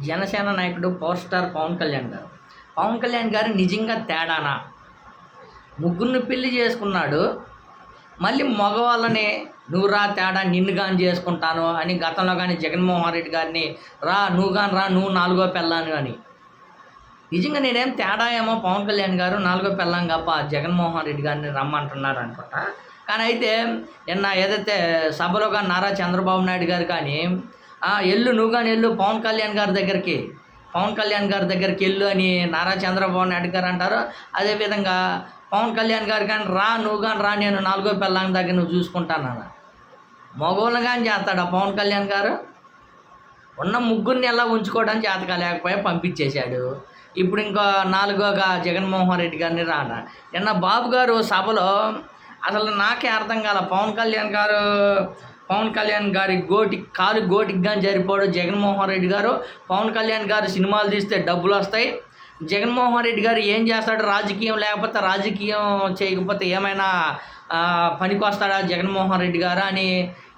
జనసేన నాయకుడు power star Pawan Kalyan గారు. పవన్ కళ్యాణ్ గారు నిజంగా తేడానా? ముగ్గురిని పెళ్లి చేసుకున్నాడు, మళ్ళీ మగవాళ్ళని నువ్వు రా తేడా నిన్ను కానీ చేసుకుంటాను అని గతంలో కానీ జగన్మోహన్ రెడ్డి గారిని నువ్వు కానీ నువ్వు నాలుగో పెళ్ళాను కానీ. నిజంగా నేనేం తేడా ఏమో పవన్ కళ్యాణ్ గారు నాలుగో పెళ్ళాం గప్ప జగన్మోహన్ రెడ్డి గారిని రమ్మంటున్నారు అనుకుంటా. కానీ అయితే నిన్న ఏదైతే సభలో కానీ నారా చంద్రబాబు నాయుడు గారు కానీ నువ్వు కానీ వెళ్ళు పవన్ కళ్యాణ్ గారి దగ్గరికి వెళ్ళు అని నారా చంద్రబాబు నాయుడు గారు అంటారు. అదేవిధంగా పవన్ కళ్యాణ్ గారు కానీ నువ్వు కానీ నేను నాలుగో పెళ్ళాం దగ్గర నువ్వు చూసుకుంటాను మగవాళ్ళని కానీ చేస్తాడా పవన్ కళ్యాణ్ గారు? ఉన్న ముగ్గురిని ఎలా ఉంచుకోవడానికి చేతక లేకపోయా పంపించేశాడు. ఇప్పుడు ఇంకో నాలుగోగా జగన్మోహన్ రెడ్డి గారిని నిన్న బాబు గారు సభలో అసలు నాకే అర్థం కాల. పవన్ కళ్యాణ్ గారి కాలు గోటికి కానీ జరిపోడు జగన్మోహన్ రెడ్డి గారు. పవన్ కళ్యాణ్ గారు సినిమాలు తీస్తే డబ్బులు వస్తాయి, జగన్మోహన్ రెడ్డి గారు ఏం చేస్తాడు? రాజకీయం లేకపోతే రాజకీయం చేయకపోతే ఏమైనా పనికొస్తాడా జగన్మోహన్ రెడ్డి గారు అని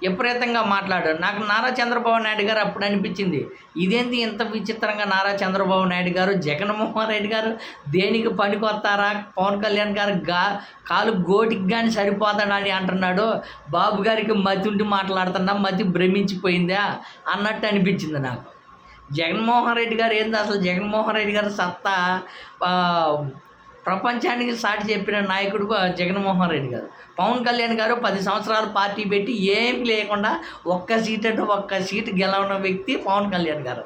విపరీతంగా మాట్లాడారు. నాకు నారా చంద్రబాబు నాయుడు గారు అప్పుడు అనిపించింది, ఇదేంటి ఇంత విచిత్రంగా నారా చంద్రబాబు నాయుడు గారు జగన్మోహన్ రెడ్డి గారు దేనికి పనికొస్తారా? పవన్ కళ్యాణ్ గారు కాలు గోటికి కానీ సరిపోతాడా అని అంటున్నాడు. బాబు గారికి మతి ఉండి మాట్లాడుతున్నా, మతి భ్రమించిపోయిందా అన్నట్టు అనిపించింది నాకు. జగన్మోహన్ రెడ్డి గారు ఏంది అసలు? జగన్మోహన్ రెడ్డి గారు సత్తా ప్రపంచానికి సాటి చెప్పిన నాయకుడు జగన్మోహన్ రెడ్డి గారు. పవన్ కళ్యాణ్ గారు 10 సంవత్సరాలు పార్టీ పెట్టి ఏం లేకుండా ఒక్క సీటు గెలవన వ్యక్తి పవన్ కళ్యాణ్ గారు.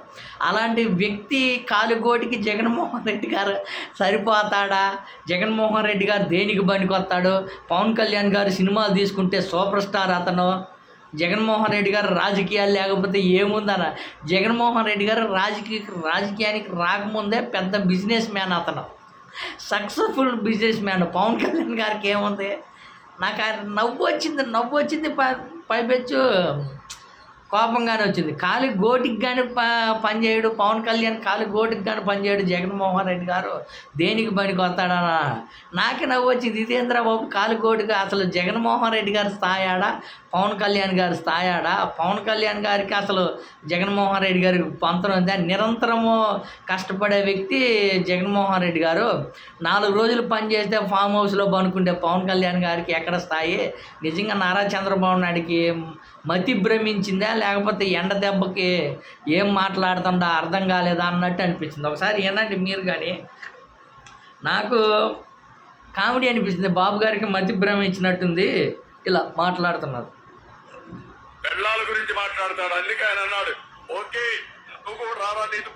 అలాంటి వ్యక్తి కాలుగోటికి జగన్మోహన్ రెడ్డి గారు సరిపోతాడా? జగన్మోహన్ రెడ్డి గారు దేనికి పనికొస్తాడు? పవన్ కళ్యాణ్ గారు సినిమాలు తీసుకుంటే సూపర్ స్టార్ అతను. జగన్మోహన్ రెడ్డి గారు రాజకీయాలు లేకపోతే ఏముందన్న. జగన్మోహన్ రెడ్డి గారు రాజకీయానికి రాకముందే పెద్ద బిజినెస్ మ్యాన్ అతను, successful businessman. Pawan Kalyan గారికి ఏముంది? నాకు ఆయన నవ్వు వచ్చింది పైపెచ్చు కోపంగానే వచ్చింది. కాలి గోటికి కానీ పనిచేయడు పవన్ కళ్యాణ్, కాలి గోటికి కానీ పనిచేయడు జగన్మోహన్ రెడ్డి గారు దేనికి పనికి వస్తాడనా? నాకే నవ్వు వచ్చింది. ఇదేంద్ర బాబు కాలి గోటికి అసలు జగన్మోహన్ రెడ్డి గారి స్థాయాడా పవన్ కళ్యాణ్ గారి స్థాయాడా? పవన్ కళ్యాణ్ గారికి అసలు జగన్మోహన్ రెడ్డి గారికి పంతం ఉంది. నిరంతరము కష్టపడే వ్యక్తి జగన్మోహన్ రెడ్డి గారు. 4 రోజులు పనిచేస్తే ఫామ్ హౌస్లో పనుకుంటే పవన్ కళ్యాణ్ గారికి ఎక్కడ స్థాయి? నిజంగా నారా చంద్రబాబు నాయుడికి మతి భ్రమించిందా లేకపోతే ఎండ దెబ్బకి ఏం మాట్లాడుతుందా అర్థం కాలేదా అన్నట్టు అనిపించింది. ఒకసారి ఏనండి మీరు కానీ. నాకు కామెడీ అనిపించింది. బాబు గారికి మతి భ్రమించినట్టుంది, ఇలా మాట్లాడుతున్నారు. పెళ్ళాల గురించి మాట్లాడతాడు, అందుకే ఆయన అన్నాడు ఓకే నువ్వు కూడా రారా, నీకు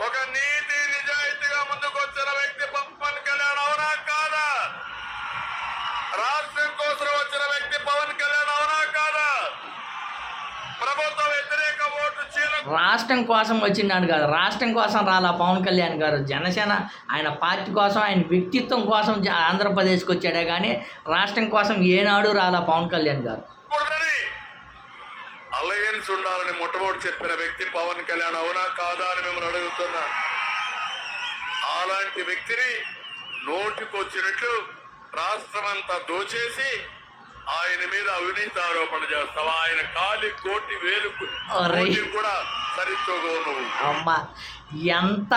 ఒక నీతి నిజాయితీగా ముందుకు వచ్చిన వ్యక్తి పవన్ కళ్యాణ్ అవునా కాదా? రాష్ట్రం కోసం వచ్చిన వ్యక్తి పవన్ కళ్యాణ్ అవునా కాదా? ప్రభుత్వ వ్యతిరేక ఓటు రాష్ట్రం కోసం వచ్చినాడు కాదు, రాష్ట్రం కోసం రాలా పవన్ కళ్యాణ్ గారు. జనసేన ఆయన పార్టీ కోసం, ఆయన వ్యక్తిత్వం కోసం ఆంధ్రప్రదేశ్కి వచ్చాడే కానీ రాష్ట్రం కోసం ఏనాడు రాలా పవన్ కళ్యాణ్ గారు. అలయన్స్ ఉండాలని మొట్టమొదటి చెప్పిన వ్యక్తి పవన్ కళ్యాణ్ అవునా కాదా అని మిమ్మల్ని అడుగుతున్నా. అలాంటి వ్యక్తిని నోటికొచ్చినట్లు రాష్ట్రం అంతా దోచేసి ఆయన మీద అవినీతి ఆరోపణ చేస్తావా? ఆయన కాలి కోటి వేలు కూడా సరితోగవు. అమ్మా ఎంత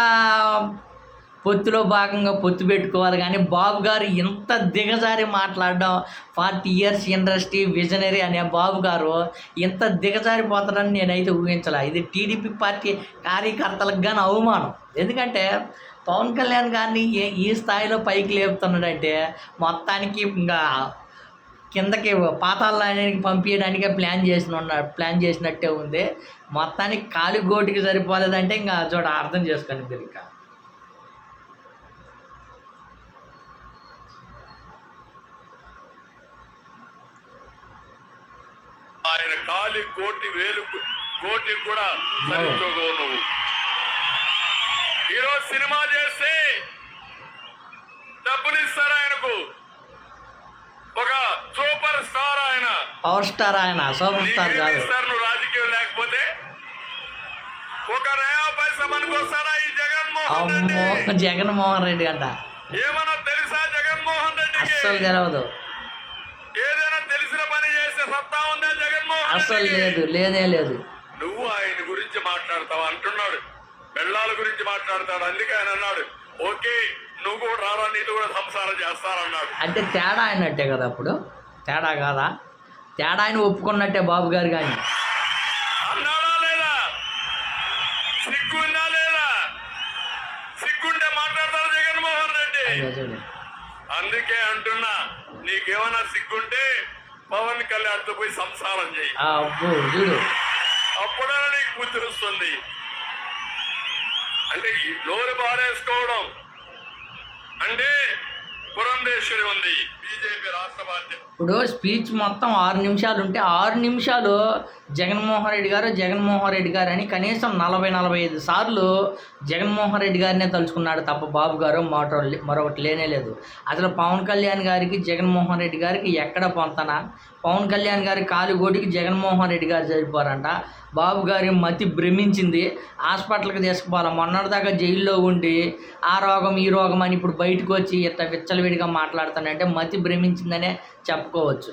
పొత్తులో భాగంగా పొత్తు పెట్టుకోవాలి కానీ బాబు గారు ఇంత దిగజారి మాట్లాడడం, 40 years ఇండస్ట్రీ విజనరీ అనే బాబు గారు ఇంత దిగజారిపోతారని నేనైతే ఊహించలే. ఇది టీడీపీ పార్టీ కార్యకర్తలకు కానీ అవమానం. ఎందుకంటే పవన్ కళ్యాణ్ గారిని ఈ స్థాయిలో పైకి లేపుతున్నాడంటే మొత్తానికి ఇంకా కిందకి పాతాళానికి పంపించడానికే ప్లాన్ చేసినట్టే ఉంది. మొత్తానికి కాలి గోటికి సరిపోలేదంటే ఇంకా చూడ అర్థం చేసుకోండి మీరు. ఇంకా ఆయన కాలి కోటి వేలు కోటి కూడా సరితోగవు నువ్వు. ఈరోజు సినిమా చేస్తే డబ్బులు ఇస్తారు ఆయనకు. ఒక సూపర్ స్టార్ ఆయన, పవర్ స్టార్ ఆయన, సూపర్ స్టార్ కాదు. నువ్వు రాజకీయం లేకపోతే ఒక నయా పైసా మనకొస్తారా ఈ జగన్మోహన్ రెడ్డి అంట? ఏమన్నా తెలుసా జగన్మోహన్ రెడ్డి? అస్సలు తెలవదు. ఏదైనా తెలిసిన పని చేసే సత్తా ఉందా జగన్మోహన్? అసలు లేదు, లేదే లేదు. నువ్వు ఆయన గురించి మాట్లాడతావు అంటున్నాడు. పెళ్ళాల గురించి మాట్లాడతాడు. అందుకే ఆయన అన్నాడు, ఓకే నువ్వు కూడా రారా నీతో కూడా సంసారం చేస్తానన్నాడు. అంటే తేడా అయినట్టే కదా, అప్పుడు తేడా కాదా? తేడా ఆయన ఒప్పుకున్నట్టే బాబు గారు. కానీ అన్నాడా లేదా? సిగ్గుందా లేదా? సిగ్గుంటే మాట్లాడతాడు జగన్మోహన్ రెడ్డి. అందుకే అంటున్నా, నీకేమైనా సిగ్గుంటే పవన్ కళ్యాణ్తో పోయి సంసారం చేయి. అబ్బో చూడు, అప్పుడైనా నీకు బుద్ధి వస్తుంది. అంటే ఈ నోరు బారేసుకోవడం అంటే పురంధేశ్వరి ఉంది, బీజేపీ రాష్ట్ర బాధ్యత. ఇప్పుడు స్పీచ్ మొత్తం 6 నిమిషాలు ఉంటే 6 నిమిషాలు జగన్మోహన్ రెడ్డి గారు అని కనీసం 40-45 సార్లు జగన్మోహన్ రెడ్డి గారినే తలుచుకున్నాడు తప్ప బాబు గారు మరొకటి లేనేలేదు. అసలు పవన్ కళ్యాణ్ గారికి జగన్మోహన్ రెడ్డి గారికి ఎక్కడ పొంతన? పవన్ కళ్యాణ్ గారి కాలుగోటికి జగన్మోహన్ రెడ్డి గారు సరిపోరంట. బాబు గారి మతి భ్రమించింది, హాస్పిటల్కి తీసుకుపోవాలి. మొన్నటిదాకా జైల్లో ఉండి ఆ రోగం ఈ రోగం అని ఇప్పుడు బయటకు వచ్చి ఇట్లా విచ్చలవిడిగా మాట్లాడుతానంటే మతి భ్రమించిందనే చెప్పుకోవచ్చు.